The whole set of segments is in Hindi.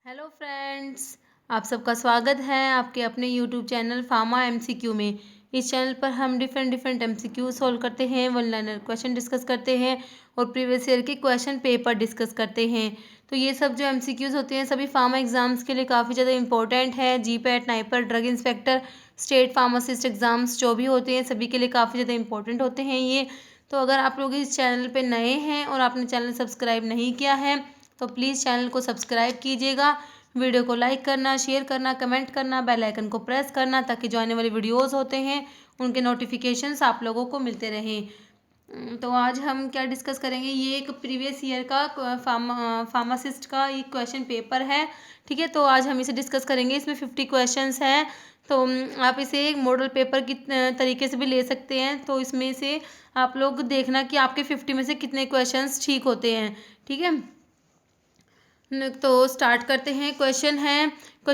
हेलो फ्रेंड्स, आप सबका स्वागत है आपके अपने यूट्यूब चैनल फार्मा एमसीक्यू में। इस चैनल पर हम डिफरेंट एमसीक्यू सॉल्व करते हैं, वन लाइनर क्वेश्चन डिस्कस करते हैं और प्रीवियस ईयर के क्वेश्चन पेपर डिस्कस करते हैं। तो ये सब जो एमसीक्यूज़ होते हैं सभी फार्मा एग्जाम्स के लिए काफ़ी ज़्यादा इंपॉर्टेंट है। GPAT, NIPER, drug inspector, state pharmacist exams जो भी होते हैं सभी के लिए काफ़ी ज़्यादा इंपॉर्टेंट होते हैं ये। तो अगर आप लोग इस चैनल पर नए हैं और आपने चैनल सब्सक्राइब नहीं किया है तो प्लीज़ चैनल को सब्सक्राइब कीजिएगा। वीडियो को लाइक करना, शेयर करना, कमेंट करना, बेल आइकन को प्रेस करना ताकि जो आने वाले वीडियोस होते हैं उनके नोटिफिकेशंस आप लोगों को मिलते रहें। तो आज हम क्या डिस्कस करेंगे, ये एक प्रीवियस ईयर का फार्मासिस्ट का एक क्वेश्चन पेपर है। ठीक है, तो आज हम इसे डिस्कस करेंगे। इसमें 50 क्वेश्चंस हैं। तो आप इसे एक मॉडल पेपर की तरीके से भी ले सकते हैं। तो इसमें से आप लोग देखना कि आपके 50 में से कितने क्वेश्चंस ठीक होते हैं। ठीक है, तो स्टार्ट करते हैं। क्वेश्चन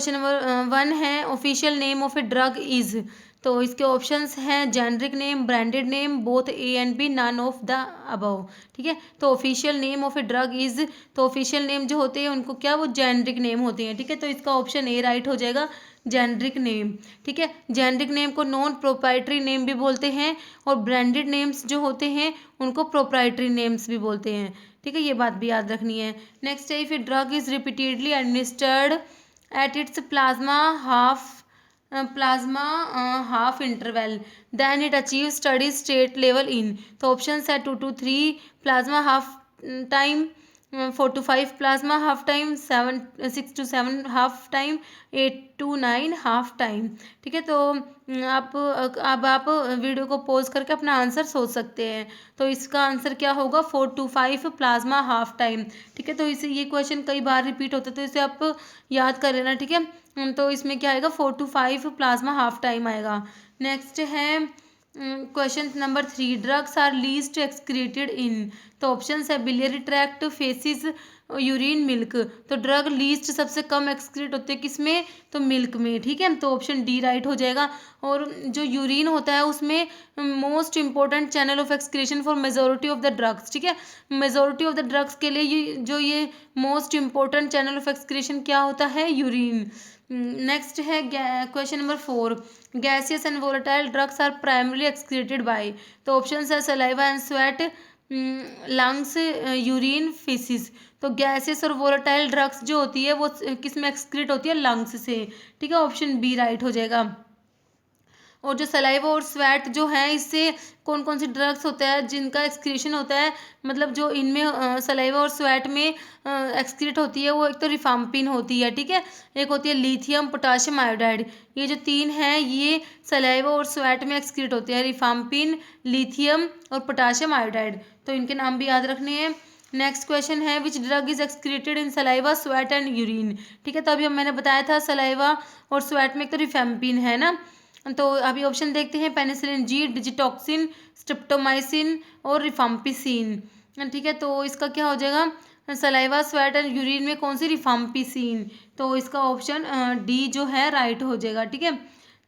नंबर 1 है, official name of a drug is. तो इसके ऑप्शंस हैं generic name, branded name, both A and B, none of the above. ठीक है, तो official name of a drug is, तो ऑफिशियल नेम जो होते हैं उनको क्या, वो जेनरिक नेम होते हैं। ठीक है, तो इसका ऑप्शन ए राइट हो जाएगा, जेनरिक नेम। ठीक है, जेनरिक नेम को नॉन प्रोप्राइटरी नेम भी बोलते हैं और ब्रांडेड नेम्स जो होते हैं उनको प्रोप्राइटरी नेम्स भी बोलते हैं। ठीक है, ये बात भी याद रखनी है। नेक्स्ट है, if a drug is repeatedly administered at its plasma half interval then it achieve steady state level in. तो ऑप्शन है 2 to 3 plasma half time, 4 to 5 plasma half time, 6 to 7 half time, 8 to 9 half time. ठीक है, तो अब आप वीडियो को पॉज करके अपना आंसर सोच सकते हैं। तो इसका आंसर क्या होगा, 4 to 5 प्लाज्मा हाफ टाइम। ठीक है, तो इसे ये क्वेश्चन कई बार रिपीट होता है तो इसे आप याद कर लेना। ठीक है, तो इसमें क्या आएगा, 4 to 5 प्लाज्मा हाफ टाइम आएगा। नेक्स्ट है question number 3, drugs are least excreted in. तो ऑप्शन है biliary tract, faeces, urine, milk. तो ड्रग लीस्ट सबसे कम एक्सक्रीट होते हैं किसमें, तो मिल्क में। ठीक है, तो ऑप्शन डी राइट हो जाएगा। और जो यूरिन होता है उसमें most important channel of excretion for majority of the drugs. ठीक है, मेजोरिटी ऑफ द ड्रग्स के लिए ये most important channel of excretion क्या होता है, यूरिन। नेक्स्ट है question number 4, gaseous and volatile drugs are primarily excreted by. तो ऑप्शन है saliva and sweat, lungs, urine, faeces. तो गैसेस और वोलेटाइल ड्रग्स जो होती है वो किस में एक्सक्रीट होती है, लंग्स से। ठीक है, ऑप्शन बी राइट हो जाएगा। और जो सलाइवा और स्वेट जो है, इससे कौन कौन सी ड्रग्स होता है जिनका एक्सक्रीशन होता है, मतलब जो इनमें सलाइवा और स्वेट में एक्सक्रीट होती है, वो एक तो रिफाम्पिन होती है। ठीक है, एक होती है लिथियम, पोटाशियम आयोडाइड। ये जो तीन हैं ये सलाइवा और स्वेट में एक्सक्रीट होते हैं, रिफाम्पिन, लिथियम और पोटाशियम आयोडाइड। तो इनके नाम भी याद रखने हैं। नेक्स्ट क्वेश्चन है, which drug is excreted in saliva, sweat and urine. ठीक है, तो अभी मैंने बताया था सलाइवा और स्वेट में एक तो रिफाम्पिन है ना। तो अभी ऑप्शन देखते हैं, पेनिसिलिन जी, डिजिटॉक्सिन, स्ट्रिप्टोमाइसिन और रिफाम्पिसिन। ठीक है, तो इसका क्या हो जाएगा, सलाइवा, स्वेट एंड यूरिन में कौन सी, रिफाम्पिसिन। तो इसका ऑप्शन डी जो है राइट हो जाएगा। ठीक है,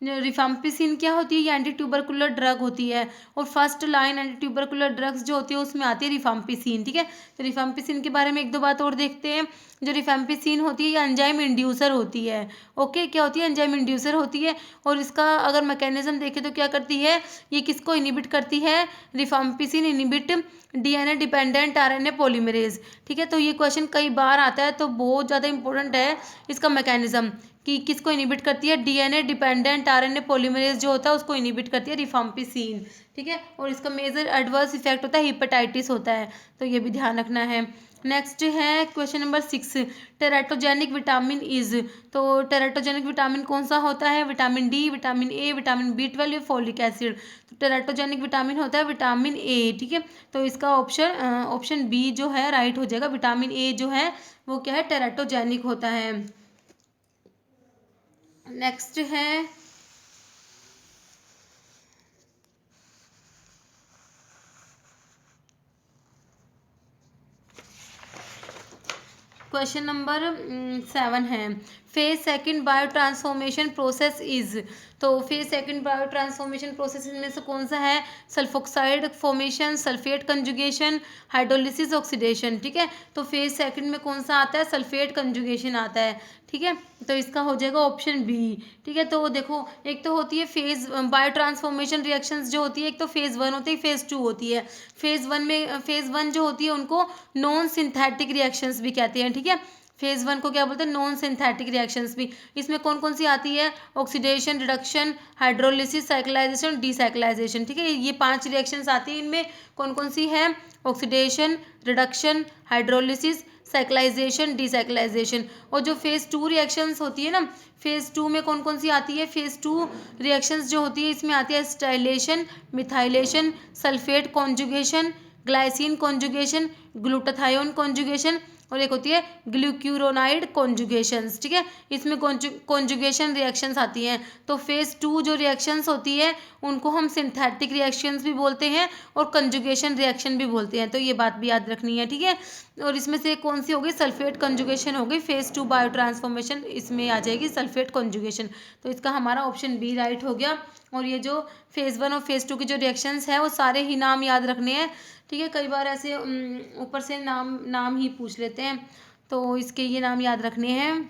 रिफाम्पिसिन क्या होती है, ये एंटी ट्यूबरकुलर ड्रग होती है और first line anti tubercular drugs जो होती है उसमें आती है रिफाम्पिसिन। ठीक है, तो रिफाम्पिसिन के बारे में एक दो बात और देखते हैं। जो रिफाम्पिसिन होती है ये एंजाइम इंड्यूसर होती है। ओके, क्या होती है, एंजाइम इंड्यूसर होती है। और इसका अगर मैकेनिज्म देखें तो क्या करती है, ये किसको इनिबिट करती है, rifampicin inhibit DNA dependent RNA polymerase. ठीक है, तो ये क्वेश्चन कई बार आता है तो बहुत ज़्यादा इंपॉर्टेंट है इसका मैकेनिज्म कि किसको इनिबिट करती है, डीएनए डिपेंडेंट आरएनए पॉलीमरेज जो होता है उसको इनिबिट करती है रिफाम्पिसिन। ठीक है, और इसका मेजर एडवर्स इफेक्ट होता है हिपेटाइटिस होता है, तो ये भी ध्यान रखना है। नेक्स्ट है question number 6, teratogenic vitamin is. तो टेराटोजेनिक विटामिन कौन सा होता है, vitamin D, vitamin A, vitamin B12 या फोलिक एसिड। तो टेराटोजेनिक विटामिन होता है विटामिन ए। ठीक है, तो इसका ऑप्शन बी जो है राइट हो जाएगा, विटामिन ए जो है वो क्या है, टेराटोजेनिक होता है। नेक्स्ट है क्वेश्चन नंबर 7 है, phase second bio transformation process is. तो phase second bio transformation process में से कौन सा है? Sulphoxide formation, sulphate conjugation, hydrolysis, oxidation. ठीक है, तो फेज सेकंड में कौन सा आता है? सल्फेट कंजुगेशन आता है। ठीक है, तो इसका हो जाएगा ऑप्शन बी। ठीक है, तो देखो एक तो होती है फेज बायो ट्रांसफॉर्मेशन रिएक्शंस जो होती है, एक तो फेज वन होती है, फेज टू होती है। फेज वन जो होती है उनको नॉन सिंथेटिक रिएक्शंस भी कहते हैं। ठीक है, फेज वन को क्या बोलते हैं? नॉन सिंथेटिक रिएक्शंस भी। इसमें कौन कौन सी आती है? Oxidation, reduction, hydrolysis, cyclisation, decyclisation. ठीक है, ये 5 रिएक्शंस आती हैं। इनमें कौन कौन सी है? Oxidation, reduction, hydrolysis, cyclisation, decyclisation. और जो फेज टू रिएक्शंस होती है ना, फेज टू में कौन कौन सी आती है? फेज टू रिएक्शंस जो होती है इसमें आती है acetylation, methylation, sulphate conjugation, glycine conjugation, glutathione conjugation, और एक होती है ग्लूक्यूरोनाइड कॉन्जुगेशंस। ठीक है, इसमें कॉन्जुगेशन रिएक्शंस आती हैं। तो फेज टू जो रिएक्शंस होती है उनको हम सिंथेटिक रिएक्शंस भी बोलते हैं और कंजुगेशन रिएक्शन भी बोलते हैं, तो ये बात भी याद रखनी है। ठीक है, और इसमें से कौन सी होगी? सल्फेट कंजुगेशन होगी। फेज टू बायो ट्रांसफॉर्मेशन इसमें आ जाएगी सल्फेट कंजुगेशन। तो इसका हमारा ऑप्शन बी राइट हो गया। और ये जो फेज वन और फेज टू की जो रिएक्शंस है वो सारे ही नाम याद रखने हैं। ठीक है, कई बार ऐसे ऊपर से नाम ही पूछ लेते हैं, तो इसके ये नाम याद रखने हैं।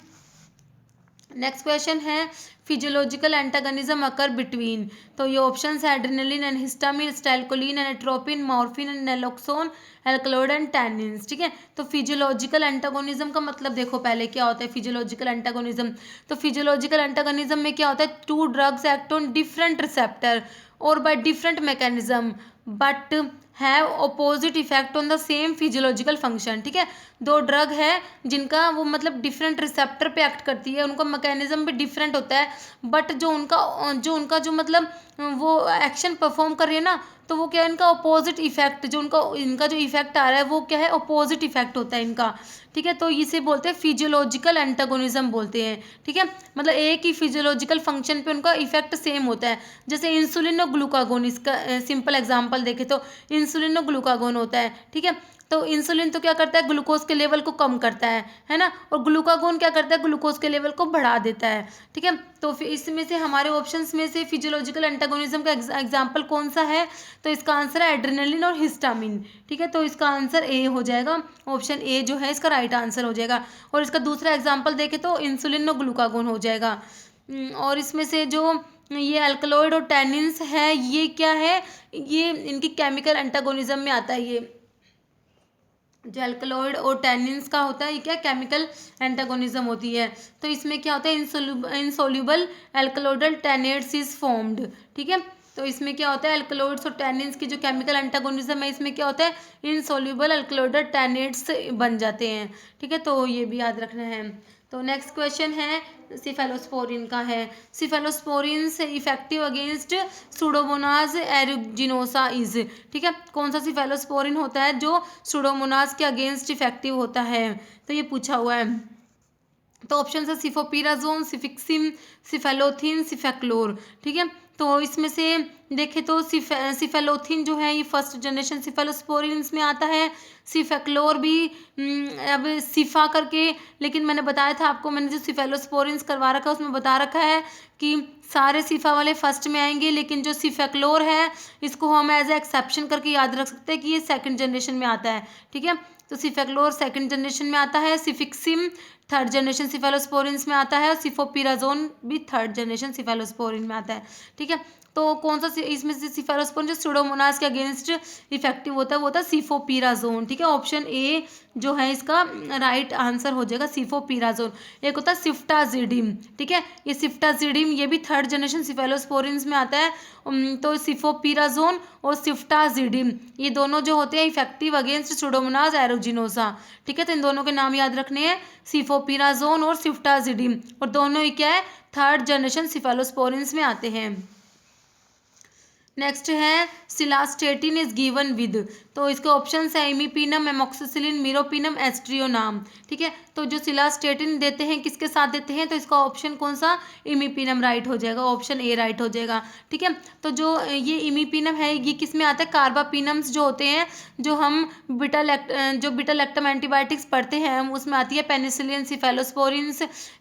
नेक्स्ट क्वेश्चन है फिजियोलॉजिकल एंटागनिज्म अकर बिटवीन। तो ये ऑप्शंस है adrenaline and histamine, acetylcholine and atropine, morphine and naloxone, alkaloid and tannins. ठीक है, तो फिजियोलॉजिकल एंटागोनिज्म का मतलब देखो पहले क्या होता है फिजियोलॉजिकल एंटागोनिज्म। तो फिजियोलॉजिकल एंटागोनिज्म में क्या होता है? Two drugs act on different receptor और by different mechanism but have opposite effect on the same physiological function. ठीक है, दो ड्रग है जिनका वो मतलब डिफरेंट रिसेप्टर पे एक्ट करती है, उनका मैकेनिज्म भी डिफरेंट होता है, बट जो उनका जो मतलब वो एक्शन परफॉर्म कर रही है ना, तो वो क्या है? इनका अपोजिट इफेक्ट जो इनका जो इफेक्ट आ रहा है वो क्या है? अपोजिट इफेक्ट होता है इनका। ठीक है, तो इसे बोलते हैं फिजियोलॉजिकल एंटागोनिज्म बोलते हैं। ठीक है, मतलब एक ही फिजियोलॉजिकल फंक्शन पे उनका इफेक्ट सेम होता है। जैसे इंसुलिन और ग्लूकागोन, इसका सिंपल एग्जांपल देखें तो इंसुलिन और ग्लूकागोन होता है। ठीक है, तो इंसुलिन तो क्या करता है? ग्लूकोज के लेवल को कम करता है ना, और ग्लूकागोन क्या करता है? ग्लूकोज के लेवल को बढ़ा देता है। ठीक है, तो फिर इसमें से हमारे ऑप्शंस में से फिजियोलॉजिकल एंटागोनिज्म का एग्जांपल कौन सा है? तो इसका आंसर है एड्रेनलिन और हिस्टामिन। ठीक है, तो इसका आंसर ए हो जाएगा। ऑप्शन ए जो है इसका राइट आंसर हो जाएगा। और इसका दूसरा एग्जाम्पल देखें तो इंसुलिन और ग्लूकागोन हो जाएगा। और इसमें से जो ये अल्कलॉइड और टैनिन्स है ये क्या है? ये इनकी केमिकल एंटागोनिज्म में आता है। ये जो अल्कलॉइड और टैनिन्स का होता है ये क्या? केमिकल एंटागोनिज्म होती है। तो इसमें क्या होता है? Insoluble alkaloidal tannates is formed. ठीक है, तो इसमें क्या होता है? अल्कलॉइड्स और टैनिन्स की जो केमिकल एंटागोनिज्म है इसमें क्या होता है? इनसोल्यूबल अल्कलॉइडल टैनेट्स बन जाते हैं। ठीक है, तो ये भी याद रखना है। तो नेक्स्ट क्वेश्चन है सिफेलोस्पोरिन का है। सिफेलोस्पोरिन से इफेक्टिव अगेंस्ट सुडोमोनाज एरुजिनोसा इज। ठीक है, कौन सा सिफेलोस्पोरिन होता है जो सुडोमोनाज के अगेंस्ट इफेक्टिव होता है? तो ये पूछा हुआ है। तो ऑप्शन है सिफोपिराजोन, सिफिक्सिम, सिफेलोथिन, सिफेक्लोर। ठीक है, तो इसमें से देखें तो सिफेलोथिन जो है ये फर्स्ट जनरेशन सिफेलोस्पोरिन में आता है। सिफेक्लोर भी अब सिफा करके, लेकिन मैंने बताया था आपको, मैंने जो सिफेलोस्पोरिन करवा रखा है उसमें बता रखा है कि सारे सिफा वाले फर्स्ट में आएंगे, लेकिन जो सिफेक्लोर है इसको हम एज ए एक्सेप्शन करके याद रख सकते हैं कि ये सेकंड जनरेशन में आता है। ठीक है, तो सिफेक्लोर सेकंड जनरेशन में आता है, सिफिक्सिम थर्ड जनरेशन सिफेलोस्पोरिन में आता है, और सिफोपिराजोन भी थर्ड जनरेशन सिफेलोस्पोरिन में आता है। ठीक है, तो कौन सा इसमें से सिफेलोस्पोरिन जो सुडोमोनास के अगेंस्ट इफेक्टिव होता है वो होता है सिफोपिराजोन। ठीक है, ऑप्शन ए जो है इसका राइट आंसर हो जाएगा सिफोपिराजोन। एक होता है सिफ्टाजिडिम। ठीक है, ये सिफ्टाजिडिम ये भी थर्ड जनरेशन सिफेलोस्पोरिन में आता है। तो सिफोपिराजोन और सिफ्टाजिडिम ये दोनों जो होते हैं इफेक्टिव अगेंस्ट सुडोमोनास एरोजिनोसा। ठीक है, तो इन दोनों के नाम याद रखने हैं, सिफोपिराजोन और सिफ्टाजिडिम, और दोनों ही क्या है? थर्ड जनरेशन सिफेलोस्पोरिन में आते हैं। नेक्स्ट है सिलास्टेटिन इज गिवन विद। तो इसके ऑप्शन है इमीपिनम, एमोक्सिसिलिन, मिरोपिनम, एस्ट्रियोनाम। ठीक है, तो जो सिलास्टेटिन देते हैं किसके साथ देते हैं? तो इसका ऑप्शन कौन सा? इमीपिनम राइट हो जाएगा, ऑप्शन ए राइट हो जाएगा। ठीक है, तो जो ये इमीपिनम है ये किस में आता है? कार्बापिनम्स जो होते हैं, जो हम बीटा लैक्टम एंटीबायोटिक्स पढ़ते हैं उसमें आती है पेनिसिलिन, सिफेलोस्पोरिन,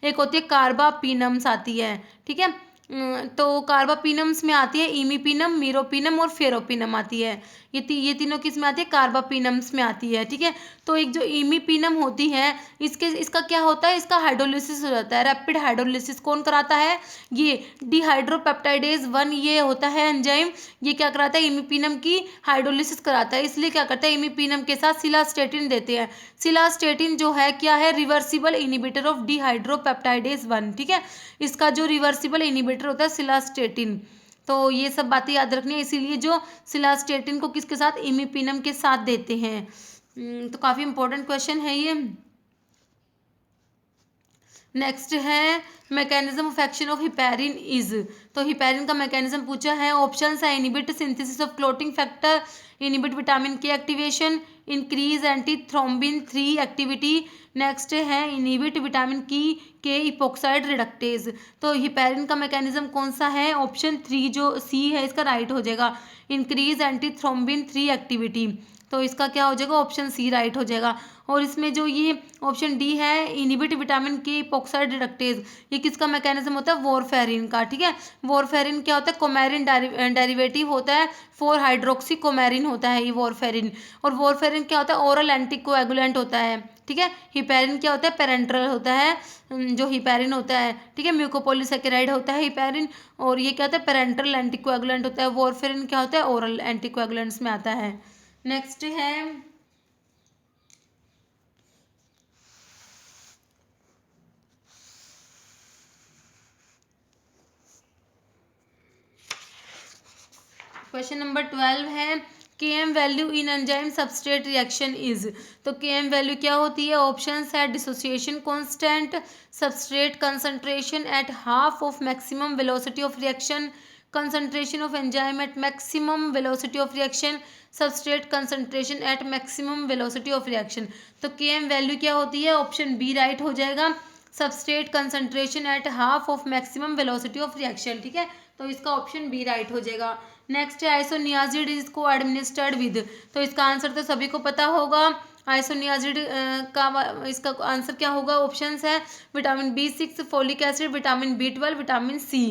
एक होती है कार्बापिनम्स आती है। ठीक है, तो कार्बापिनम्स में आती है इमीपिनम, मीरोपिनम और फेरोपिनम आती है। ये तीनों किस में आती है? कार्बापिनम्स में आती है। ठीक है, तो एक जो इमीपिनम होती है इसका क्या होता है? इसका हाइड्रोलिसिस हो जाता है, रैपिड हाइड्रोलिसिस कौन कराता है? ये डिहाइड्रोपेप्टाइडेज 1 ये होता है एंजाइम, ये क्या कराता है? इमीपिनम की हाइड्रोलिसिस कराता है, इसलिए क्या करता है? इमीपिनम के साथ सिलास्टेटिन देते हैं। सिलास्टेटिन जो है क्या है? Reversible inhibitor of dehydropeptidase 1। ठीक है, इसका जो रिवर्सिबल इनिबिटर होता है सिलास्टेटिन। तो ये सब बातें याद रखनी है, इसीलिए जो सिलास्टेटिन को किसके साथ? इमीपिनम के साथ देते हैं। तो काफ़ी इंपॉर्टेंट क्वेश्चन है ये। नेक्स्ट है mechanism of action of heparin is. तो हिपैरिन का मैकेनिज्म पूछा है। ऑप्शंस है inhibit synthesis of clotting factor, inhibit vitamin K activation, increase anti thrombin 3 activity. Next है इनिबिट विटामिन की के इपोक्साइड रिडक्टेज। तो हिपैरिन का मैकेनिज्म कौन सा है? ऑप्शन 3 जो सी है इसका राइट हो जाएगा, इंक्रीज एंटी थ्रोम्बिन 3 एक्टिविटी। तो इसका क्या हो जाएगा? ऑप्शन सी राइट हो जाएगा। और इसमें जो ये ऑप्शन डी है इनिबिट विटामिन के इपोक्साइड रिडक्टेज, ये किसका मैकेनिज्म होता है? वॉरफेरिन का। ठीक है, वॉरफेरिन क्या होता है? कोमेरिन डेरिवेटिव होता है, 4 हाइड्रोक्सी कोमेरिन होता है ये वॉरफेरिन। और वॉरफेरिन क्या होता है? ओरल एंटीकोएगुलेंट होता है। ठीक है, हिपैरिन क्या होता है? पेरेंट्रल होता है, जो हिपैरिन होता है। ठीक है, म्यूकोपॉलीसेकेराइड होता है हिपैरिन, और ये क्या होता है? पेरेंट्रल एंटीकोएगुलेंट होता है। वॉरफेरिन क्या होता है? ओरल एंटीकोएगुलेंट्स में आता है। नेक्स्ट है क्वेश्चन नंबर 12 है Km value in enzyme substrate reaction is. तो Km वैल्यू क्या होती है? ऑप्शंस है dissociation constant, substrate concentration at half of maximum velocity of reaction, concentration of enzyme at maximum velocity of reaction, substrate concentration at maximum velocity of reaction. तो Km वैल्यू क्या होती है? ऑप्शन बी राइट हो जाएगा, substrate concentration at half of maximum velocity of reaction. ठीक है, तो इसका ऑप्शन बी राइट हो जाएगा। नेक्स्ट है आइसोनियाजिड इज को एडमिनिस्टर्ड विद। तो इसका आंसर तो सभी को पता होगा, आइसोनियाजिड का इसका आंसर क्या होगा? ऑप्शंस है vitamin B6, folic acid, vitamin B12, vitamin C.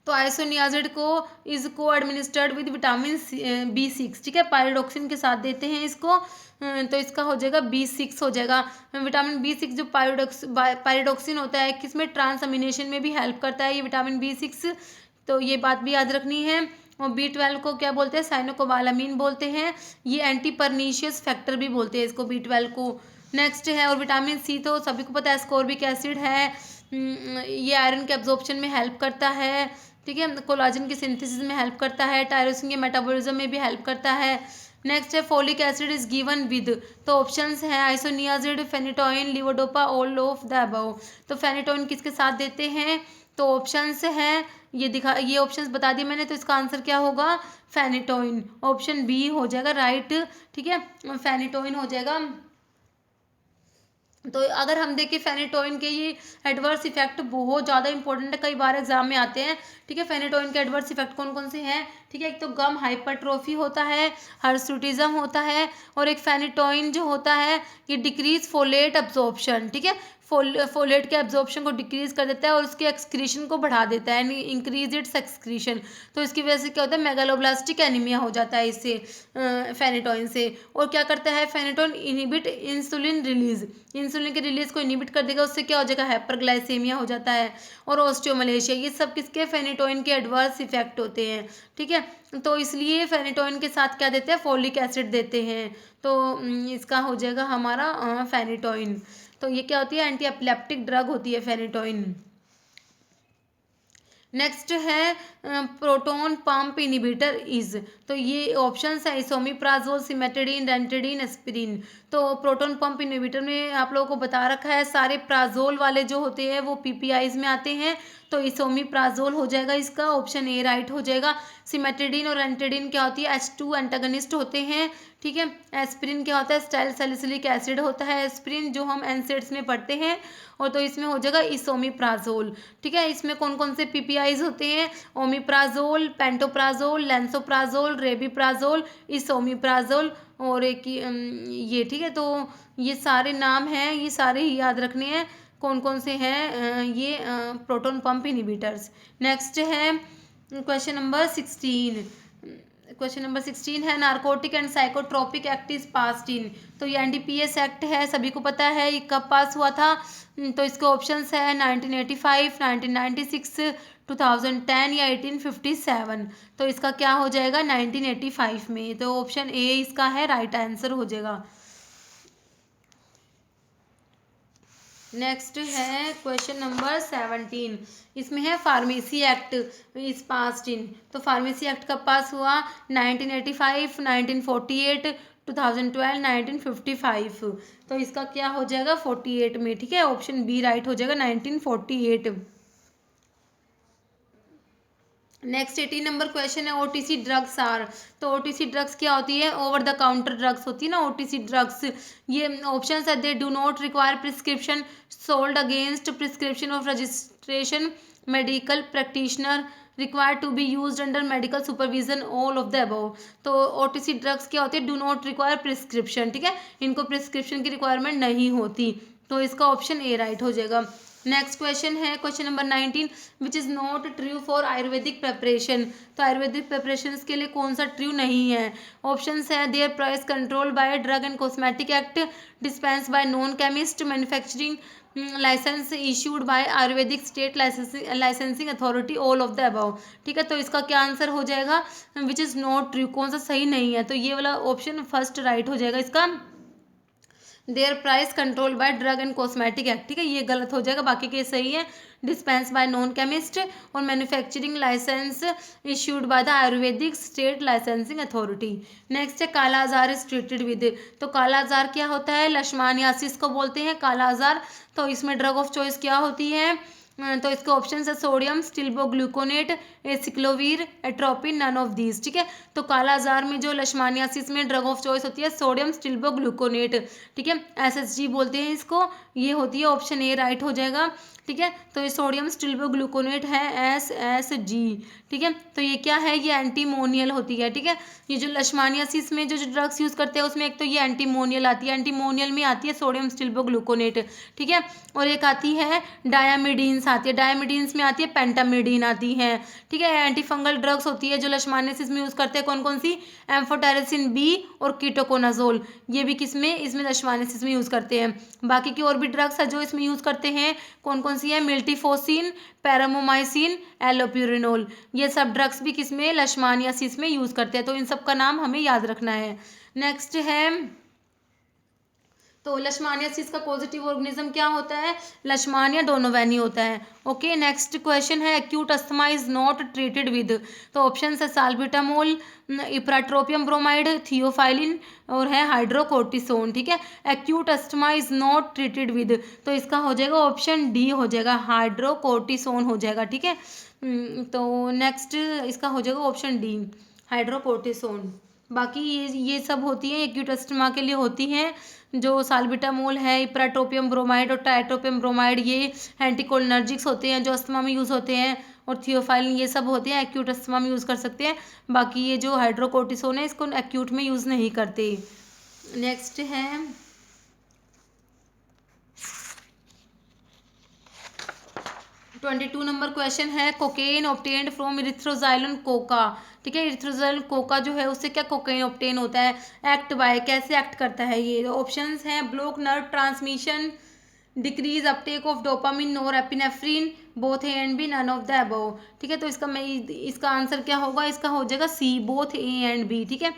तो आइसोनियाजिड को इज को एडमिनिस्टर्ड विद विटामिन B6। ठीक है, पायरोडॉक्सिन के साथ देते हैं इसको, तो इसका हो जाएगा B6 हो जाएगा। विटामिन B6 जो पायरोडॉक्सिन होता है किसमें? ट्रांसअमीनेशन में भी हेल्प करता है ये विटामिन B6, तो ये बात भी याद रखनी है। और B12 को क्या बोलते हैं? साइनोकोबालामीन बोलते हैं, ये एंटी परनीशियस फैक्टर भी बोलते हैं इसको B12 को। नेक्स्ट है और विटामिन सी तो सभी को पता है, स्कोर्बिक एसिड है, ये आयरन के एब्जॉर्प्शन में हेल्प करता है। ठीक है, कोलाजन की सिंथेसिस में हेल्प करता है, टायरोसिन के मेटाबॉलिज्म में भी हेल्प करता है। नेक्स्ट है folic acid is given with. तो ऑप्शंस हैं isoniazid, phenytoin, levodopa, all of the above. तो फेनिटोइन किसके साथ देते हैं? तो ऑप्शंस हैं ये ऑप्शंस बता दिए मैंने, तो इसका आंसर क्या होगा? फेनिटोइन, ऑप्शन बी हो जाएगा राइट। ठीक है, फेनिटोइन हो जाएगा। तो अगर हम देखें फेनिटोइन के ये एडवर्स इफेक्ट बहुत ज़्यादा इंपॉर्टेंट है, कई बार एग्जाम में आते हैं। ठीक है, फेनिटोइन के एडवर्स इफेक्ट कौन कौन से हैं? ठीक है, एक तो गम हाइपरट्रोफी होता है, हर्सुटिज्म होता है, और एक फेनिटोइन जो होता है ये डिक्रीज फोलेट एब्जॉर्प्शन। ठीक है, फोलेट के एब्जॉर्प्शन को डिक्रीज कर देता है और उसके एक्सक्रीशन को बढ़ा देता है, यानी इंक्रीज इट्स एक्सक्रीशन। तो इसकी वजह से क्या होता है? मेगालोब्लास्टिक एनीमिया हो जाता है इससे, फेनिटोइन से। और क्या करता है phenytoin? Inhibit insulin release, insulin के रिलीज को इनिबिट कर देगा, उससे क्या हो जाएगा? हाइपरग्लाइसेमिया हो जाता है और ऑस्टियोमलेशिया। ये सब किसके? फेनिटोइन के एडवर्स इफेक्ट होते हैं। ठीक है, तो इसलिए फेनिटोइन के साथ क्या देते हैं? फोलिक एसिड देते हैं। तो इसका हो जाएगा हमारा फेनिटोइन। तो ये क्या होती है? एंटी एपिलेप्टिक ड्रग होती है फेनिटोइन। नेक्स्ट है प्रोटोन पंप इनिबिटर इज। तो ये ऑप्शंस है इसोमिप्राजोल, सिमेटिडीन, रेंटिडीन, एस्पिरिन। तो प्रोटोन पंप इनिबिटर में आप लोगों को बता रखा है सारे प्राजोल वाले जो होते हैं वो पीपीआईज में आते हैं, तो इसोमिप्राजोल हो जाएगा इसका, ऑप्शन ए राइट हो जाएगा। सिमेटिडीन और रेंटिडीन क्या होती है? H2 एंटागनिस्ट होते हैं। ठीक है, एस्पिरिन क्या होता है? स्टाइल सैलिसिलिक एसिड होता है एस्पिरिन, जो हम एनसेड्स में पढ़ते हैं। और तो इसमें हो जाएगा इसोमिप्राजोल। ठीक है, इसमें कौन कौन से पीपीआईज होते हैं? ओमिप्राजोल, पेंटोप्राजोल, लेंसोप्राजोल, रेबिप्राजोल, इसोमिप्राजोल और एक ये। ठीक है, तो ये सारे नाम हैं, ये सारे ही याद रखने हैं। कौन कौन से हैं ये प्रोटॉन पंप इनहिबिटर्स। नेक्स्ट है क्वेश्चन नंबर 16। क्वेश्चन नंबर 16 है narcotic and psychotropic act is passed in. तो ये एनडीपीएस एक्ट है, सभी को पता है ये कब पास हुआ था। तो इसके ऑप्शंस है 1985, 1996, 2010 या 1857। तो इसका क्या हो जाएगा 1985 में। तो ऑप्शन ए इसका है राइट आंसर हो जाएगा। नेक्स्ट है क्वेश्चन नंबर 17। इसमें है pharmacy act is passed in. तो फार्मेसी एक्ट कब पास हुआ 1985, 1948, 2012, 1955। तो इसका क्या हो जाएगा 48 में, ठीक है, ऑप्शन बी राइट हो जाएगा 1948। नेक्स्ट 18 नंबर क्वेश्चन है ओटीसी ड्रग्स आर। तो ओटीसी ड्रग्स क्या होती है, ओवर द काउंटर ड्रग्स होती है ना ओटीसी ड्रग्स। ये ऑप्शंस है they do not require prescription, sold against prescription of registration, medical practitioner, required to be used under medical supervision, all of the above. तो ओटीसी ड्रग्स क्या होती है, डू नॉट रिक्वायर प्रिस्क्रिप्शन, ठीक है, इनको प्रिस्क्रिप्शन की रिक्वायरमेंट नहीं होती। तो इसका ऑप्शन ए राइट हो जाएगा। नेक्स्ट क्वेश्चन है question number 19 which is not true for Ayurvedic preparation. तो आयुर्वेदिक प्रेपरेशन के लिए कौन सा ट्रू नहीं है। ऑप्शंस है there price control by drug and cosmetic act, dispense by non chemist, manufacturing licence issued by ayurvedic state licensing authority, all of the above. ठीक है, तो इसका क्या आंसर हो जाएगा विच इज़ नॉट ट्रू, कौन सा सही नहीं है। तो ये वाला ऑप्शन फर्स्ट राइट हो जाएगा इसका, there price control by drug and cosmetic act, ठीक है, ये गलत हो जाएगा, बाकी के सही है। डिस्पेंस बाय नॉन केमिस्ट और manufacturing licence issued by the ayurvedic state licensing authority. Next है काला आजार इज ट्रीटेड विद। तो काला आजार क्या होता है, लश्मानियासिस को बोलते हैं काला आजार। तो इसमें ड्रग ऑफ चॉइस क्या होती है, तो इसके ऑप्शन है sodium stibogluconate, acyclovir, atropine, none of these. ठीक है, तो काला आजार में जो लश्मानियासिस में ड्रग ऑफ चॉइस होती है सोडियम स्टिल्बोग्लूकोनेट, ठीक है, एसएसजी बोलते हैं इसको, ये होती है, ऑप्शन ए राइट हो जाएगा। ठीक है, तो ये सोडियम स्टिल्बोग्लूकोनेट है एसएसजी। ठीक है, तो ये क्या है, ये एंटीमोनियल होती है। ठीक है, ये जो लश्मानियासिस में जो ड्रग्स यूज करते हैं उसमें एक तो ये एंटीमोनियल आती है, एंटीमोनियल में आती है सोडियम स्टिल्बोग्लूकोनेट, ठीक है, और एक आती है डायामिडीन्स आती है, डायामिडीन्स में आती है पेंटामिडीन आती है। ठीक है, एंटीफंगल ड्रग्स होती है जो लश्मानियासिस में यूज करते हैं, कौन कौन सी, एम्फोटेरिसिन बी और कीटोकोनाजोल, ये भी किसमें, इसमें लश्मानियासिस में यूज करते हैं। बाकी की और भी ड्रग्स है जो इसमें यूज करते हैं, कौन कौन सी है, मिल्टीफोसिन, पैरामोमाइसिन, एलोप्यूरिनोल, ये सब ड्रग्स भी किसमें, लश्मानियासिस में यूज करते हैं। तो इन सब का नाम हमें याद रखना है। नेक्स्ट है, तो लश्मानियासिस का पॉजिटिव ऑर्गेनिज्म क्या होता है, लश्मानिया डोनोवेनी होता है। ओके, नेक्स्ट क्वेश्चन है acute asthma is not treated with. तो ऑप्शन है साल्बिटामोल, इप्राट्रोपियम ब्रोमाइड, थियोफाइलिन और है हाइड्रोकोर्टिसोन। ठीक है, acute asthma is not treated with, तो इसका हो जाएगा ऑप्शन डी हो जाएगा, हाइड्रोकोर्टिसोन हो जाएगा। ठीक है, तो नेक्स्ट इसका हो जाएगा ऑप्शन डी, हाइड्रोकोर्टिसोन। बाकी ये सब होती है एक्यूट अस्थमा के लिए होती हैं, जो साल्बिटामोल है, इप्राटोपियम ब्रोमाइड और टाइटोपियम ब्रोमाइड, ये एंटीकोलिनर्जिक्स होते हैं जो अस्थमा में यूज़ होते हैं, और थियोफाइलिन ये सब होते हैं एक्यूट अस्थमा में यूज़ कर सकते हैं। बाकी ये जो हाइड्रोकोर्टिसोन है इसको एक्यूट में यूज़ नहीं करते। नेक्स्ट है 22 नंबर क्वेश्चन है कोकेन ऑब्टेन्ड फ्रॉम इरिथ्रोजाइलन कोका। ठीक है, इरिथ्रोजाइलन कोका जो है उससे क्या कोकेन ऑब्टेन होता है, एक्ट बाय, कैसे एक्ट करता है ये, ऑप्शंस हैं block nerve transmission, decrease uptake of dopamine norepinephrine, both A and B, none of the above. ठीक है, तो इसका आंसर क्या होगा, इसका हो जाएगा सी, बोथ ए एंड बी। ठीक है,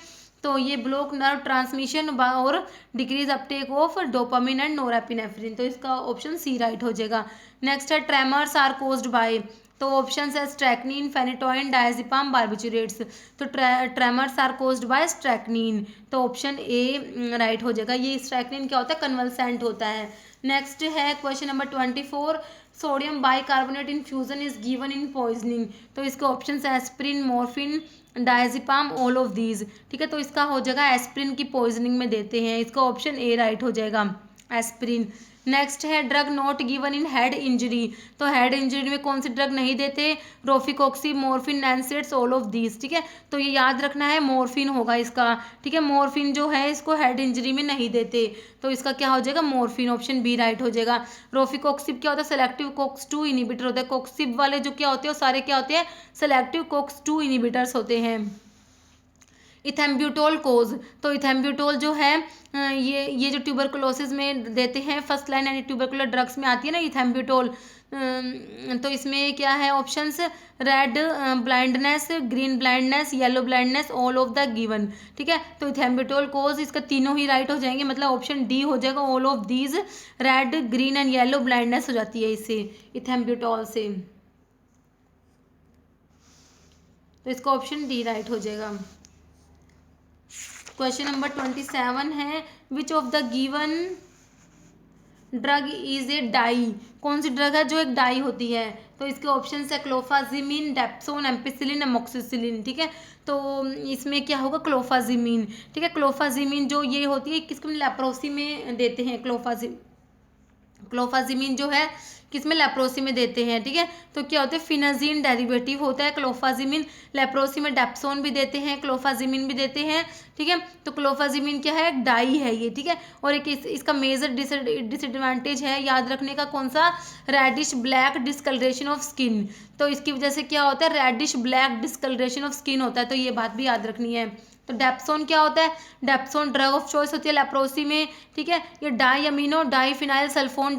तो ये ब्लॉक नर्व ट्रांसमिशन और decrease uptake of dopamine and norepinephrine, तो इसका ऑप्शन सी राइट हो जाएगा। नेक्स्ट है ट्रेमर्स आर कोज्ड बाय। तो ऑप्शन है स्ट्रैक्निन, फेनिटोइन, डायजिपाम, बार्बिचुरेट्स। तो ट्रेमर्स आर कोज्ड बाय स्ट्रैक्निन, तो ऑप्शन ए राइट हो जाएगा। ये स्ट्रैक्निन क्या होता है, कन्वल्सेंट होता है। नेक्स्ट है question number 24 sodium bicarbonate infusion is given in poisoning. तो इसके ऑप्शन है aspirin, morphine, diazepam, all of these. ठीक है, तो इसका हो जाएगा एस्प्रिन की पॉइजनिंग में देते हैं, इसका ऑप्शन ए राइट हो जाएगा, एस्प्रिन। नेक्स्ट है drug not given in head injury, तो हेड इंजरी में कौन सी ड्रग नहीं देते, रोफिकॉक्सी, मॉर्फिन, नैनसेट्स, ऑल ऑफ दीज, ठीक है। तो ये याद रखना है, मॉर्फिन होगा इसका, ठीक है। मॉर्फिन जो है इसको हेड इंजरी में नहीं देते, तो इसका क्या हो जाएगा, मॉर्फिन, ऑप्शन बी राइट हो जाएगा। रोफिकॉक्सिब क्या होता है, सेलेक्टिव कोक्स 2 इनिबिटर होता है। कोक्सिब वाले जो क्या होते हैं वो सारे क्या होते हैं, सेलेक्टिव कोक्स 2 इनिबिटर्स होते हैं। इथेम्ब्यूटोल कोज, तो इथेम्ब्यूटोल जो है ये जो ट्यूबरकुलोसिस में देते हैं, first line anti tubercular drugs में आती है ना इथेम्ब्यूटोल। तो इसमें क्या है options, red blindness, green blindness, yellow blindness, all of the given, ठीक है। तो इथेम्ब्यूटोल कोज इसका तीनों ही राइट हो जाएंगे, मतलब ऑप्शन डी हो जाएगा, all of these, red green and yellow blindness हो जाती है इससे, इथेम्ब्यूटोल से। तो इसका ऑप्शन डी राइट हो जाएगा। क्वेश्चन नंबर 27 है, which of the given drug is a dye, कौन सी ड्रग है जो एक डाई होती है, तो इसके ऑप्शन है क्लोफाजिमिन, डेप्सोन, एम्पिसिलिन, अमोक्सिसिलिन, ठीक है। तो इसमें क्या होगा, क्लोफाजिमिन, ठीक है। क्लोफाजिमिन जो ये होती है किसको लेप्रोसी में देते हैं, क्लोफाजिमिन जो है किसमें, लेप्रोसी में देते हैं, ठीक है। तो क्या होता है, फिनाजीन डेरिवेटिव होता है क्लोफाजिमिन, लेप्रोसी में डेप्सोन भी देते हैं, क्लोफाजिमिन भी देते हैं, ठीक है। तो क्लोफाजिमिन क्या है, एक डाई है ये, ठीक है। और एक इसका मेजर डिसएडवांटेज है याद रखने का, कौन सा, reddish black discoloration of skin, तो इसकी वजह से क्या होता है, reddish black discoloration of skin होता है, तो ये बात भी याद रखनी है। तो डेप्सोन क्या होता है, डेप्सोन ड्रग ऑफ चॉइस होती है लेप्रोसी में, ठीक है। ये diamino diphenyl sulfone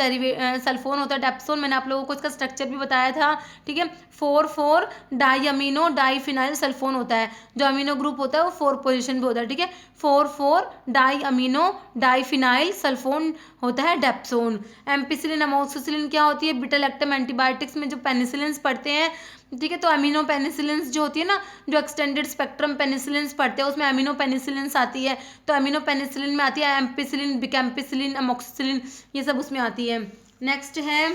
sulfone होता है डेप्सोन, मैंने आप लोगों को इसका स्ट्रक्चर भी बताया था, ठीक है। 4 diamino diphenyl sulfone होता है, जो अमीनो ग्रुप होता है वो 4 पोजीशन पे होता है, ठीक है। 4 diamino diphenyl sulfone होता है डेप्सोन। एम्पिसिलिन अमोक्सिसिलिन क्या होती है, बीटा लैक्टम एंटीबायोटिक्स में जो पेनिसिलिन पढ़ते हैं, ठीक है। तो अमीनो पेनिसिलिन जो होती है ना, जो एक्सटेंडेड स्पेक्ट्रम पेनिसिलिन पढ़ते हैं उसमें अमीनो पेनिसिलिन आती है, तो अमीनो पेनिसिलिन में आती है एम्पिसिलिन, बिकैम्पिसिलिन, अमोक्सिसिलिन, ये सब उसमें आती है। नेक्स्ट है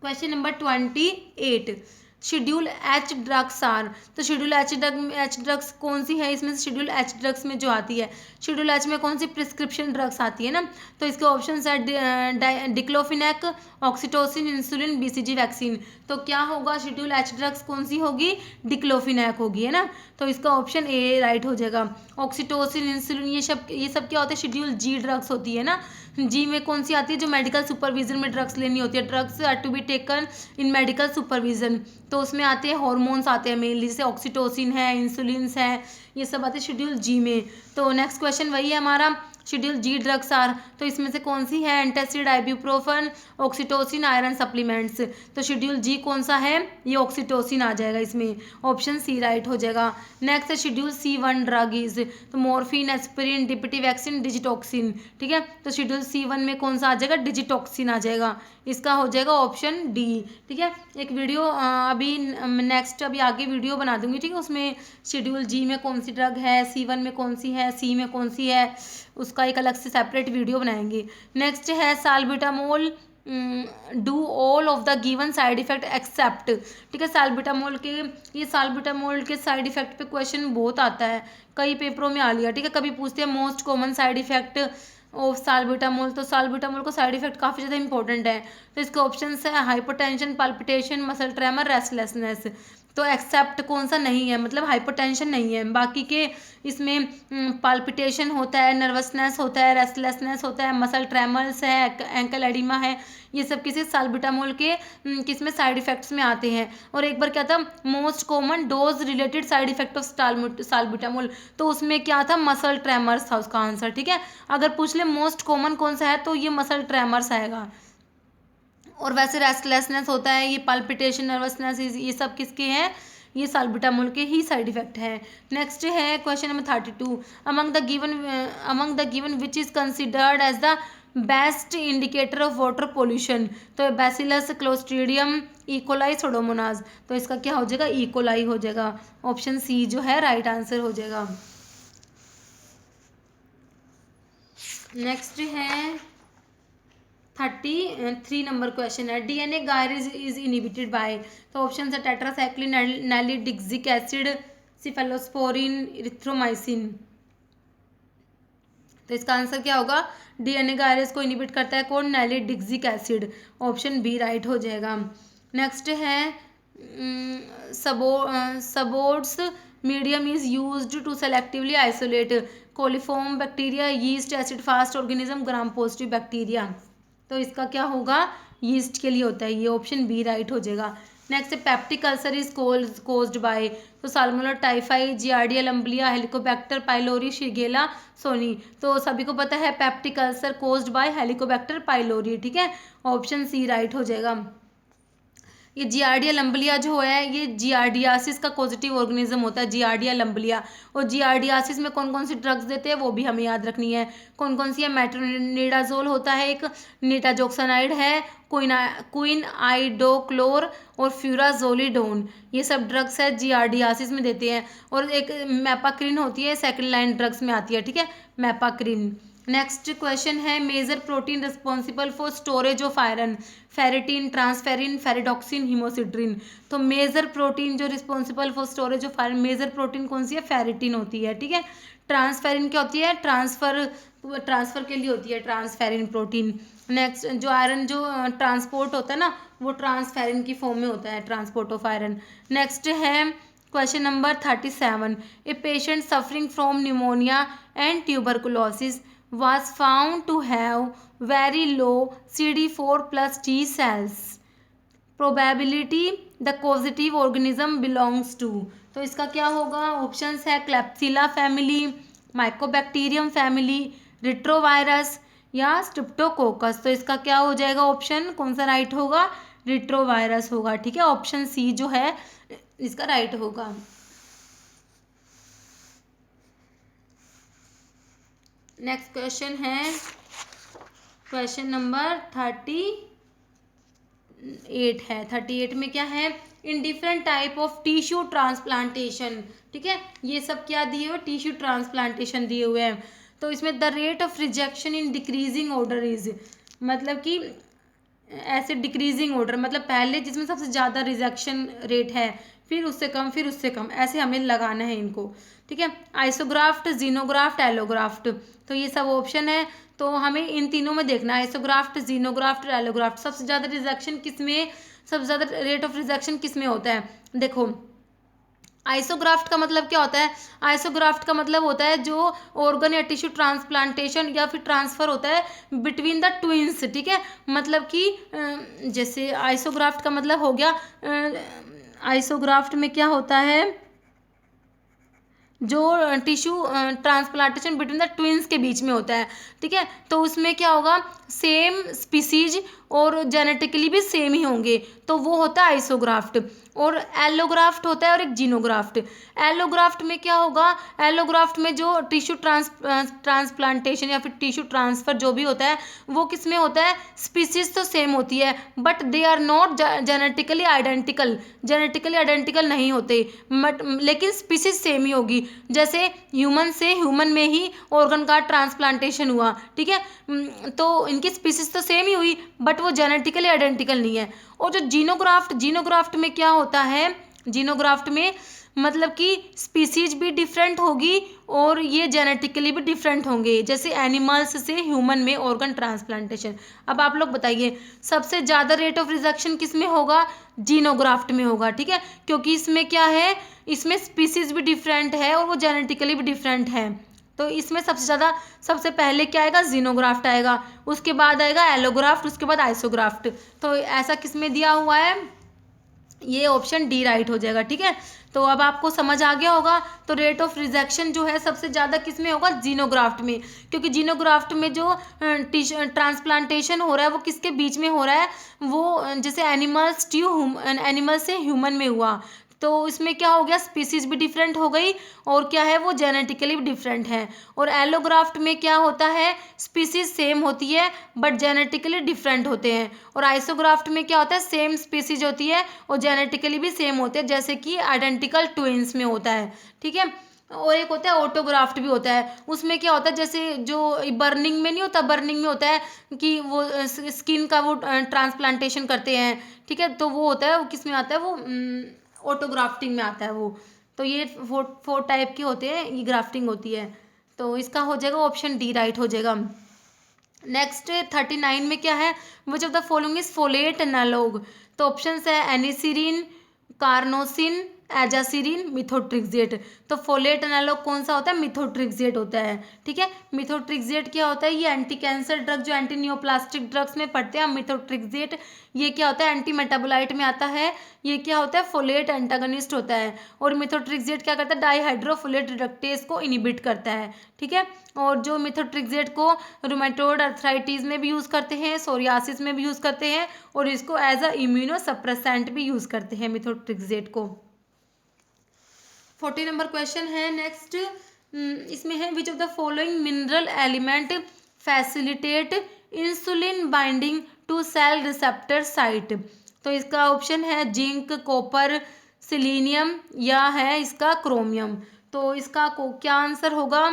question number 28, schedule H drugs are, तो शेड्यूल एच ड्रग्स कौन सी है, इसमें शेड्यूल एच ड्रग्स में जो आती है, शेड्यूल एच में कौन सी प्रिस्क्रिप्शन ड्रग्स आती है ना, तो इसके ऑप्शन है diclofenac, oxytocin, insulin, BCG vaccine, तो क्या होगा, शेड्यूल एच ड्रग्स कौन सी होगी, डिक्लोफिनेक होगी, है ना। तो इसका ऑप्शन ए राइट हो जाएगा। ऑक्सीटोसिन, इंसुलिन, ये सब क्या होता है, शेड्यूल जी ड्रग्स होती है ना। जी में कौन सी आती है, जो मेडिकल सुपरविजन में ड्रग्स लेनी होती है, drugs are to be taken in medical supervision, तो उसमें आते हैं हॉर्मोन्स आते हैं मेनली, जैसे ऑक्सीटोसिन है, इंसुलिन्स है, ये सब आते हैं शेड्यूल जी में। तो नेक्स्ट क्वेश्चन वही है हमारा, शेड्यूल जी ड्रग्स आर, तो इसमें से कौन सी है, एंटासिड, आइब्यूप्रोफन, ऑक्सीटोसिन, आयरन सप्लीमेंट्स, तो शेड्यूल जी कौन सा है, ये ऑक्सीटोसिन आ जाएगा इसमें, ऑप्शन सी राइट हो जाएगा। नेक्स्ट है शेड्यूल C1 ड्रग इज, तो morphine, aspirin, DPT vaccine, digitoxin, ठीक है। तो शेड्यूल C1 में कौन सा आ जाएगा, डिजिटॉक्सिन आ जाएगा, इसका हो जाएगा ऑप्शन डी, ठीक है। एक वीडियो अभी नेक्स्ट अभी आगे वीडियो बना दूंगी, ठीक है, उसमें शेड्यूल जी में कौन सी ड्रग है, C1 में कौन सी है, सी में कौन सी है, उसका एक अलग से सेपरेट वीडियो बनाएंगे। नेक्स्ट है salbutamol, do all of the given side effect except, ठीक है। साल्बिटामोल के साइड इफेक्ट पे क्वेश्चन बहुत आता है, कई पेपरों में आ लिया, ठीक है। कभी पूछते हैं most common side effect of salbutamol, तो साल्बिटामोल का साइड इफेक्ट काफ़ी ज़्यादा इंपॉर्टेंट है, तो इसके ऑप्शन है hypotension, palpitation, muscle tremor, restlessness, तो एक्सेप्ट कौन सा नहीं है, मतलब हाइपोटेंशन नहीं है, बाकी के इसमें पाल्पिटेशन होता है, नर्वसनेस होता है, रेस्टलेसनेस होता है, मसल ट्रेमर्स है, एंकल एडिमा है, ये सब किसी साल्बिटामोल के किसमें साइड इफेक्ट्स में आते हैं। और एक बार क्या था, most common dose related side effect of salbutamol, तो उसमें क्या था, मसल ट्रेमर्स था उसका आंसर, ठीक है। अगर पूछ ले मोस्ट कॉमन कौन सा है, तो ये मसल ट्रेमर्स आएगा। और वैसे रेस्टलेसनेस होता है, ये पाल्पिटेशन, नर्वसनेस, ये सब किसके हैं, ये साल्बिटामोल के ही साइड इफेक्ट है। नेक्स्ट है question number 32, among the given which is considered as the best indicator of water pollution, तो बैसिलस, क्लोस्ट्रीडियम, इकोलाई, सोडोमोनाज, तो इसका क्या हो जाएगा, इकोलाई हो जाएगा, ऑप्शन सी जो है राइट आंसर हो जाएगा। नेक्स्ट है 33 नंबर क्वेश्चन है, DNA gyrase is inhibited by, तो ऑप्शन है tetracycline, nalidixic acid, cephalosporin, erythromycin, तो इसका आंसर क्या होगा, डीएनए का आरएस को इनहिबिट करता है कौन, nalidixic acid, option B right हो जाएगा। नेक्स्ट है Sabouraud's medium is used to selectively isolate coliform bacteria, yeast, acid fast organism, gram positive bacteria. तो इसका क्या होगा, यीस्ट के लिए होता है, ये ऑप्शन बी राइट हो जाएगा। Next peptic ulcer is caused by, तो Salmonella typhi, Giardia lamblia, Helicobacter pylori, Shigella sonnei. तो सभी को पता है peptic ulcer caused by Helicobacter pylori, ठीक है, ऑप्शन सी राइट हो जाएगा। ये जियार्डिया लंबलिया जो है ये जियार्डियासिस का पॉजिटिव ऑर्गेनिज्म होता है, जियार्डिया लंबलिया। और जियार्डियासिस में कौन कौन सी ड्रग्स देते हैं वो भी हमें याद रखनी है, कौन कौन सी है, मेट्रोनिडाजोल होता है एक, नीटाजोक्सानाइड है, क्वीन आइडोक्लोर और फ्यूराजोलिडोन, ये सब ड्रग्स है जियार्डियासिस में देते हैं। और एक मैपाक्रिन होती है, सेकंड लाइन ड्रग्स में आती है, ठीक है, मैपाक्रिन। नेक्स्ट क्वेश्चन है major protein responsible for storage of iron, ferritin, transferrin, ferredoxin, haemosiderin. तो मेजर प्रोटीन जो responsible for storage of iron, major protein कौन सी है, फेरेटिन होती है, ठीक है। ट्रांसफेरिन क्या होती है, ट्रांसफर के लिए होती है ट्रांसफेरिन प्रोटीन। नेक्स्ट जो आयरन जो ट्रांसपोर्ट होता है ना वो ट्रांसफेरिन की फॉर्म में होता है, ट्रांसपोर्ट ऑफ आयरन। नेक्स्ट है question number 37, a patient suffering from pneumonia and tuberculosis was found to have very low CD4 plus T cells. Probability the causative organism belongs to. तो इसका क्या होगा, ऑप्शंस है Klebsiella family, Mycobacterium family, retrovirus या स्ट्रिप्टोकोकस। तो इसका क्या हो जाएगा, ऑप्शन कौन सा राइट होगा, रिट्रोवायरस होगा, ठीक है, ऑप्शन सी जो है इसका राइट होगा। नेक्स्ट क्वेश्चन है क्वेश्चन नंबर 38 है। 38 में क्या है, in different type of tissue transplantation, ठीक है, ये सब क्या दिए हुए, टिश्यू ट्रांसप्लांटेशन दिए हुए हैं। तो इसमें the rate of rejection in decreasing order is, मतलब कि ऐसे डिक्रीजिंग ऑर्डर, मतलब पहले जिसमें सबसे ज़्यादा रिजेक्शन रेट है, फिर उससे कम, फिर उससे कम, ऐसे हमें लगाना है इनको, ठीक है। आइसोग्राफ्ट, जीनोग्राफ्ट, एलोग्राफ्ट, तो ये सब ऑप्शन है। तो हमें इन तीनों में देखना है, आइसोग्राफ्ट, जीनोग्राफ्ट, एलोग्राफ्ट, सबसे ज़्यादा रिजेक्शन किस में, सबसे ज़्यादा रेट ऑफ रिजेक्शन किस में होता है। देखो आइसोग्राफ्ट का मतलब क्या होता है, आइसोग्राफ्ट का मतलब होता है जो ऑर्गन या टिश्यू ट्रांसप्लांटेशन या फिर ट्रांसफ़र होता है बिटवीन द ट्विंस, ठीक है, मतलब कि जैसे आइसोग्राफ्ट का मतलब हो गया, आइसोग्राफ्ट में क्या होता है, जो tissue transplantation between the twins के बीच में होता है, ठीक है। तो उसमें क्या होगा, सेम स्पीसीज और जेनेटिकली भी सेम ही होंगे, तो वो होता है आइसोग्राफ्ट। और एलोग्राफ्ट होता है और एक जीनोग्राफ्ट। एलोग्राफ्ट में क्या होगा, एलोग्राफ्ट में जो टिश्यू ट्रांसप्लांटेशन या फिर टिश्यू ट्रांसफ़र जो भी होता है वो किस में होता है, स्पीसीज तो सेम होती है but they are not genetically identical, genetically identical नहीं होते, बट लेकिन स्पीसीज सेम ही होगी। जैसे ह्यूमन से ह्यूमन में ही ऑर्गन का ट्रांसप्लांटेशन हुआ, ठीक है, तो इनकी स्पीसीज तो सेम ही हुई बट वो जेनेटिकली आइडेंटिकल नहीं है। और जो जीनोग्राफ्ट में क्या होता है, जीनोग्राफ्ट में मतलब कि स्पीसीज भी डिफरेंट होगी और ये जेनेटिकली भी डिफरेंट होंगे, जैसे एनिमल्स से ह्यूमन में ऑर्गन ट्रांसप्लांटेशन। अब आप लोग बताइए सबसे ज़्यादा रेट ऑफ रिजेक्शन किस में होगा, जीनोग्राफ्ट में होगा, ठीक है, क्योंकि इसमें क्या है, इसमें स्पीसीज भी डिफरेंट है और वो जेनेटिकली भी डिफरेंट है। तो इसमें सबसे ज़्यादा, सबसे पहले क्या आएगा, जीनोग्राफ्ट आएगा, उसके बाद आएगा एलोग्राफ्ट, उसके बाद आइसोग्राफ्ट। तो ऐसा किस में दिया हुआ है, ये ऑप्शन डी राइट हो जाएगा, ठीक है। तो अब आपको समझ आ गया होगा, तो रेट ऑफ रिजेक्शन जो है सबसे ज़्यादा किस में होगा, जीनोग्राफ्ट में, क्योंकि जीनोग्राफ्ट में जो ट्रांसप्लांटेशन हो रहा है वो किसके बीच में हो रहा है, वो जैसे एनिमल से ह्यूमन में हुआ, तो इसमें क्या हो गया, स्पीसीज भी डिफरेंट हो गई और क्या है वो जेनेटिकली भी डिफरेंट है। और एलोग्राफ्ट में क्या होता है, स्पीसीज सेम होती है बट जेनेटिकली डिफरेंट होते हैं। और आइसोग्राफ्ट में क्या होता है, सेम स्पीसीज होती है और जेनेटिकली भी सेम होते हैं, जैसे कि आइडेंटिकल ट्विंस में होता है, ठीक है। और एक होता है ऑटोग्राफ्ट भी होता है, उसमें क्या होता है, जैसे जो बर्निंग में नहीं होता, बर्निंग में होता है कि वो स्किन का वो ट्रांसप्लांटेशन करते हैं, ठीक है, तो वो होता है, वो किस में आता है, वो ऑटोग्राफ्टिंग में आता है वो। तो ये फोर टाइप के होते हैं, ये ग्राफ्टिंग होती है। तो इसका हो जाएगा ऑप्शन डी राइट हो जाएगा। नेक्स्ट 39 में क्या है, which of the following is folate analogue. तो ऑप्शन है एनिसिरिन, कार्नोसिन, एजासिरिन, मिथोट्रिक्सेट। तो फोलेट एनालॉग कौन सा होता है, मिथोट्रिक्सेट होता है। ठीक है, मिथोट्रिक्सेट क्या होता है, ये एंटी कैंसर ड्रग जो एंटी नियोप्लास्टिक ड्रग्स में पढ़ते हैं मिथोट्रिक्सेट, ये क्या होता है एंटी मेटाबोलाइट में आता है। ये क्या होता है, फोलेट एंटागनिस्ट होता है। और मिथोट्रिक्सेट क्या करता है, डाईहाइड्रोफोलेट रिडक्टेज को इनिबिट करता है। ठीक है, और जो मिथोट्रिक्सेट को रूमेटोइड अर्थराइटिस में भी यूज़ करते हैं, सोरियासिस में भी यूज़ करते हैं, और इसको एज अ इम्यूनो सप्रेसेंट भी यूज़ करते हैं मिथोट्रिक्सेट को। 40 नंबर क्वेश्चन है नेक्स्ट, इसमें है which of the following mineral element facilitate insulin binding to cell receptor site. तो इसका ऑप्शन है जिंक, कॉपर, सिलीनियम या है इसका क्रोमियम। तो इसका क्या आंसर होगा,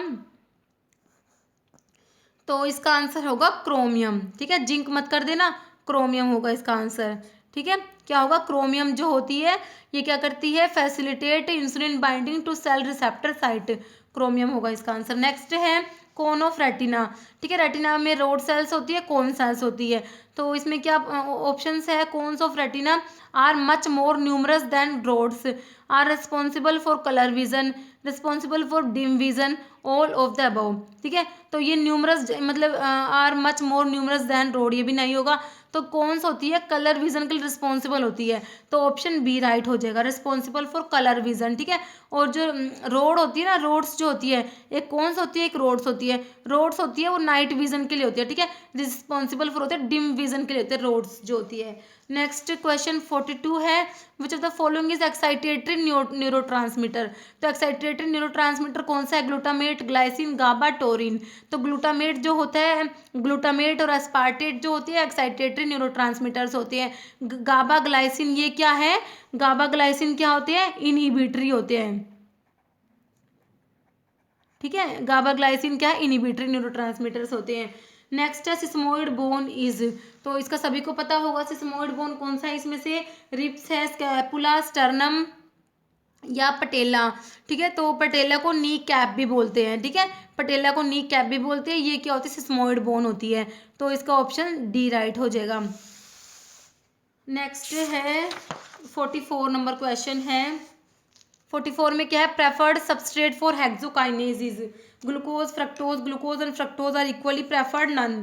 तो इसका आंसर होगा क्रोमियम। ठीक है, जिंक मत कर देना, क्रोमियम होगा इसका आंसर। ठीक है, क्या होगा, क्रोमियम जो होती है ये क्या करती है, facilitate insulin binding to cell receptor site, chromium होगा इसका आंसर। नेक्स्ट है कोन ऑफ रेटिना। ठीक है, रेटिना में रोड सेल्स होती है, कोन सेल्स होती है। तो इसमें क्या ऑप्शंस है, cones of retina are much more numerous than rods, are responsible for colour vision, responsible for dim vision, all of the above. ठीक है, तो ये न्यूमरस मतलब are much more numerous than rod, ये भी नहीं होगा। तो कौन सा होती है, कलर विजन के लिए रिस्पॉन्सिबल होती है। तो ऑप्शन बी राइट हो जाएगा, रिस्पॉन्सिबल फॉर कलर विजन। ठीक है, और जो रोड होती है ना, रोड्स जो होती है, एक कौन सा होती है, एक रोड्स होती है। रोड्स होती है वो नाइट विजन के लिए होती है। ठीक है, रिस्पॉन्सिबल फॉर होते हैं डिम विजन के लिए होते हैं रोड्स जो होती है। नेक्स्ट क्वेश्चन 42 है, which of the following is excitatory neurotransmitter. तो एक्साइटेटरी न्यूरोट्रांसमीटर कौन सा है, ग्लूटामेट, ग्लाइसिन, गाबा, टोरिन। तो ग्लूटामेट जो होता है, ग्लूटामेट और एस्पार्टेट जो होती है एक्साइटेटरी न्यूरोट्रांसमीटर्स होते हैं। गाबा ग्लाइसिन ये क्या है, गाबा ग्लाइसिन क्या होते हैं, इनहिबिटरी होते हैं। ठीक है, गाबा ग्लाइसिन क्या है, इनहिबिटरी न्यूरोट्रांसमीटर्स होते हैं। नेक्स्ट है सिस्मोइड बोन इज। तो इसका सभी को पता होगा, सिस्मोइड बोन कौन सा है, इसमें से रिब्स है, स्कैपुला, स्टर्नम या पटेला। ठीक है, तो पटेला को नी कैप भी बोलते हैं। ठीक है, पटेला को नी कैप भी बोलते हैं। ये क्या होती है, सिस्मोइड बोन होती है। तो इसका ऑप्शन डी राइट हो जाएगा। नेक्स्ट है 44 नंबर क्वेश्चन है। 44 में क्या है, preferred substrate for hexokinase. Glucose, fructose, glucose and fructose are equally preferred, none.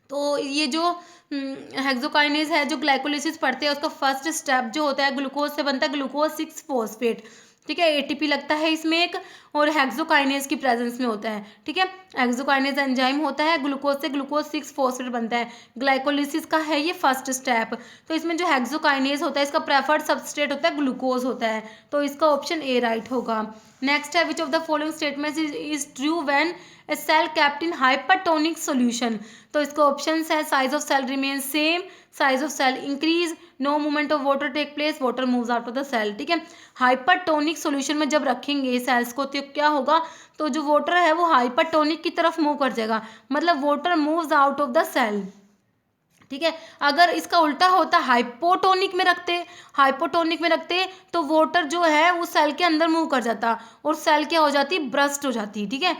तो ये जो हेक्सोकाइनेज है, जो ग्लाइकोलिसिस पढ़ते हैं उसका फर्स्ट स्टेप जो होता है, ग्लूकोज से बनता है ग्लूकोज 6 फॉस्फेट। ठीक है, एटीपी लगता है इसमें एक, और हेक्सोकाइनेज की प्रेजेंस में होता है। ठीक है, हेक्सोकाइनेज एंजाइम होता है, ग्लूकोज से ग्लूकोज 6 फॉस्फेट बनता है। ग्लाइकोलिसिस का है ये फर्स्ट स्टेप। तो इसमें जो हेक्सोकाइनेज होता है इसका प्रेफर्ड सबस्ट्रेट होता है ग्लूकोज होता है। तो इसका ऑप्शन ए राइट होगा। नेक्स्ट है, which of the following statement is true when a cell kept in hypertonic solution. तो इसका ऑप्शन है, size of cell remain same, size of cell increase, no movement of water take place, water moves out of the cell. ठीक है, हाइपरटोनिक सॉल्यूशन में जब रखेंगे सेल्स को तो क्या होगा, तो जो वाटर है वो हाइपरटोनिक की तरफ मूव कर जाएगा, मतलब water moves out of the cell. ठीक है, अगर इसका उल्टा होता हाइपोटोनिक में रखते, हाइपोटोनिक में रखते तो वाटर जो है वो सेल के अंदर मूव कर जाता और सेल क्या हो जाती, ब्रस्ट हो जाती। ठीक है,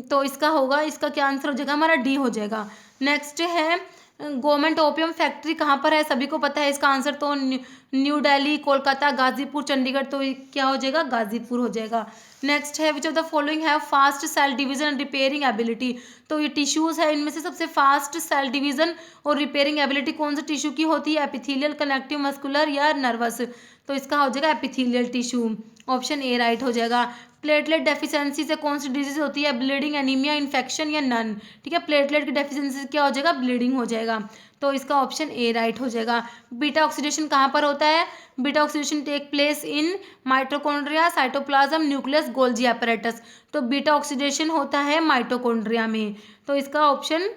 तो इसका होगा, इसका क्या आंसर हो जाएगा, हमारा डी हो जाएगा। नेक्स्ट है, गवर्नमेंट ओपियम फैक्ट्री कहाँ पर है, सभी को पता है इसका आंसर। तो न्यू दिल्ली, कोलकाता, गाजीपुर, चंडीगढ़। तो क्या हो जाएगा, गाजीपुर हो जाएगा। नेक्स्ट है, which of the following have fast cell division and repairing ability. तो ये टिश्यूज है, इनमें से सबसे फास्ट सेल डिवीजन और रिपेयरिंग एबिलिटी कौन से टिश्यू की होती है, एपिथेलियल, कनेक्टिव, मस्कुलर या नर्वस। तो इसका हो जाएगा epithelial tissue, option A right हो जाएगा। प्लेटलेट डेफिशिएंसी से कौन सी डिजीज होती है, ब्लीडिंग, एनीमिया, इन्फेक्शन या नन। ठीक है, प्लेटलेट की डेफिशिएंसी से क्या हो जाएगा, ब्लीडिंग हो जाएगा। तो इसका ऑप्शन ए राइट हो जाएगा। बीटा ऑक्सीडेशन कहाँ पर होता है, beta oxidation take place in mitochondria, cytoplasm, nucleus, Golgi apparatus. तो बीटा ऑक्सीडेशन होता है माइटोकॉन्ड्रिया में। तो इसका ऑप्शन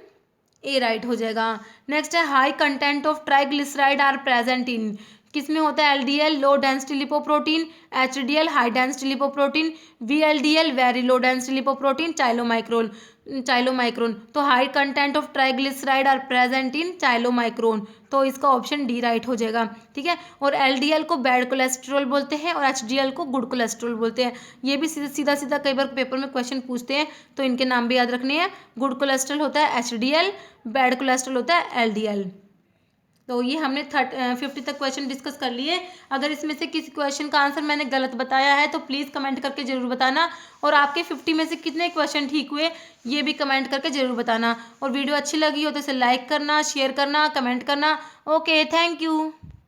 ए राइट हो जाएगा। नेक्स्ट है, high content of triglyceride are present in. किस में होता है LDL low density lipoprotein, HDL high density lipoprotein, VLDL very low density lipoprotein, chylomicron. तो high content of triglyceride are present in chylomicron, तो इसका ऑप्शन डी राइट हो जाएगा। ठीक है, और एलडीएल को बैड कोलेस्ट्रॉल बोलते हैं और एचडीएल को गुड कोलेस्ट्रॉल बोलते हैं। ये भी सीधा सीधा कई बार पेपर में क्वेश्चन पूछते हैं, तो इनके नाम भी याद रखने हैं। गुड कोलेस्ट्रॉल होता है एचडीएल, बैड कोलेस्ट्रॉल होता है एलडीएल। तो ये हमने 50 तक क्वेश्चन डिस्कस कर लिए। अगर इसमें से किसी क्वेश्चन का आंसर मैंने गलत बताया है तो प्लीज़ कमेंट करके ज़रूर बताना, और आपके 50 में से कितने क्वेश्चन ठीक हुए ये भी कमेंट करके ज़रूर बताना। और वीडियो अच्छी लगी हो तो इसे लाइक करना, शेयर करना, कमेंट करना। Okay, thank you.